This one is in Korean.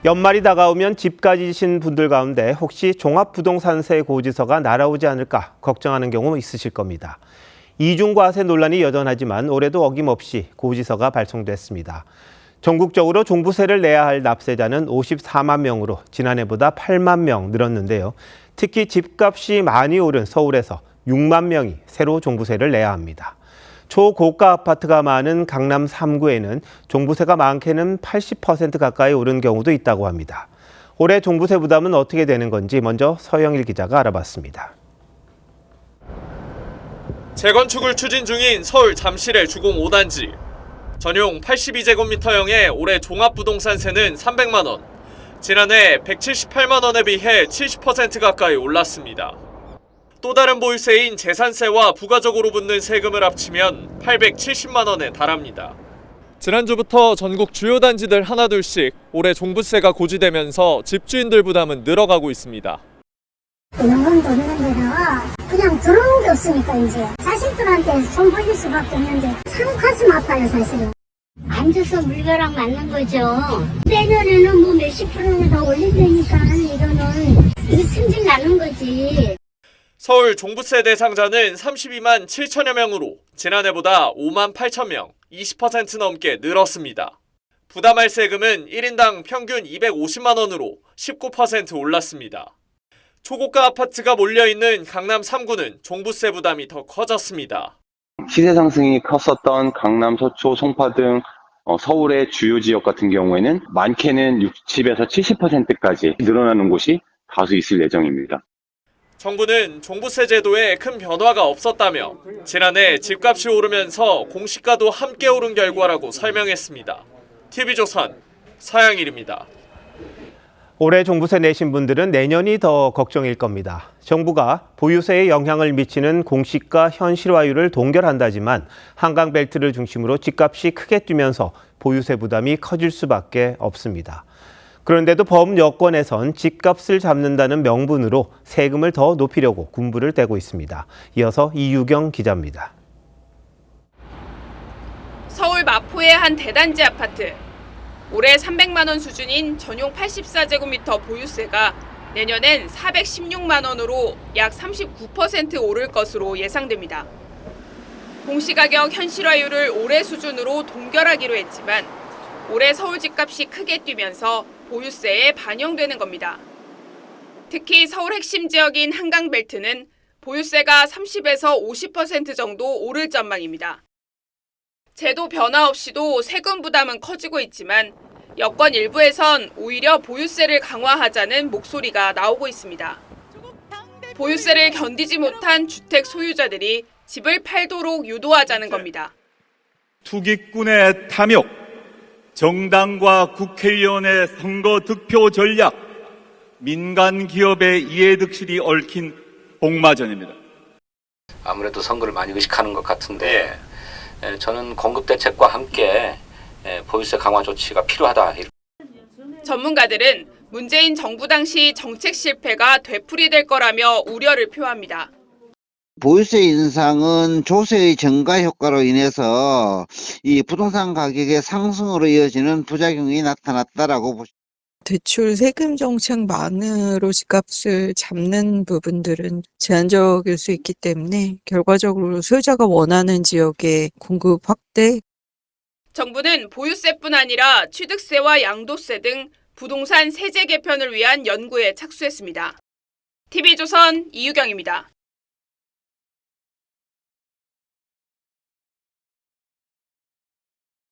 연말이 다가오면 집 가지신 분들 가운데 혹시 종합부동산세 고지서가 날아오지 않을까 걱정하는 경우 있으실 겁니다. 이중과세 논란이 여전하지만 올해도 어김없이 고지서가 발송됐습니다. 전국적으로 종부세를 내야 할 납세자는 54만 명으로 지난해보다 8만 명 늘었는데요. 특히 집값이 많이 오른 서울에서 6만 명이 새로 종부세를 내야 합니다. 초고가 아파트가 많은 강남 3구에는 종부세가 많게는 80% 가까이 오른 경우도 있다고 합니다. 올해 종부세 부담은 어떻게 되는 건지 먼저 서영일 기자가 알아봤습니다. 재건축을 추진 중인 서울 잠실의 주공 5단지. 전용 82제곱미터형의 올해 종합부동산세는 300만 원. 지난해 178만 원에 비해 70% 가까이 올랐습니다. 또 다른 보유세인 재산세와 부가적으로 붙는 세금을 합치면 870만 원에 달합니다. 지난주부터 전국 주요 단지들 하나둘씩 올해 종부세가 고지되면서 집주인들 부담은 늘어가고 있습니다. 연금도 없는 데다가 그냥 들어오는 게 없으니까 이제 자식들한테 손 벌릴 수밖에 없는데 참 가슴 아파요 사실은. 안 줘서 물벼락 맞는 거죠. 내년에는 뭐 몇십 프로를 더 올린다니까 이거는 이게 승질 나는 거지. 서울 종부세 대상자는 32만 7천여 명으로 지난해보다 5만 8천 명, 20% 넘게 늘었습니다. 부담할 세금은 1인당 평균 250만 원으로 19% 올랐습니다. 초고가 아파트가 몰려있는 강남 3구는 종부세 부담이 더 커졌습니다. 시세 상승이 컸었던 강남, 서초, 송파 등 서울의 주요 지역 같은 경우에는 많게는 60에서 70%까지 늘어나는 곳이 다수 있을 예정입니다. 정부는 종부세 제도에 큰 변화가 없었다며 지난해 집값이 오르면서 공시가도 함께 오른 결과라고 설명했습니다. TV조선 서양일입니다. 올해 종부세 내신 분들은 내년이 더 걱정일 겁니다. 정부가 보유세에 영향을 미치는 공시가 현실화율을 동결한다지만 한강벨트를 중심으로 집값이 크게 뛰면서 보유세 부담이 커질 수밖에 없습니다. 그런데도 법 여건에선 집값을 잡는다는 명분으로 세금을 더 높이려고 군부를 떼고 있습니다. 이어서 이유경 기자입니다. 서울 마포의 한 대단지 아파트. 올해 300만 원 수준인 전용 84제곱미터 보유세가 내년엔 416만 원으로 약 39% 오를 것으로 예상됩니다. 공시가격 현실화율을 올해 수준으로 동결하기로 했지만 올해 서울 집값이 크게 뛰면서 보유세에 반영되는 겁니다. 특히 서울 핵심 지역인 한강벨트는 보유세가 30에서 50% 정도 오를 전망입니다. 제도 변화 없이도 세금 부담은 커지고 있지만 여권 일부에선 오히려 보유세를 강화하자는 목소리가 나오고 있습니다. 보유세를 견디지 못한 주택 소유자들이 집을 팔도록 유도하자는 겁니다. 투기꾼의 탐욕, 정당과 국회의원의 선거 득표 전략, 민간 기업의 이해득실이 얽힌 복마전입니다. 아무래도 선거를 많이 의식하는 것 같은데 저는 공급대책과 함께 보유세 강화 조치가 필요하다. 전문가들은 문재인 정부 당시 정책 실패가 되풀이될 거라며 우려를 표합니다. 보유세 인상은 조세의 증가 효과로 인해서 이 부동산 가격의 상승으로 이어지는 부작용이 나타났다라고 보십니다. 대출 세금 정책만으로 집값을 잡는 부분들은 제한적일 수 있기 때문에 결과적으로 소유자가 원하는 지역의 공급 확대. 정부는 보유세뿐 아니라 취득세와 양도세 등 부동산 세제 개편을 위한 연구에 착수했습니다. TV조선 이유경입니다.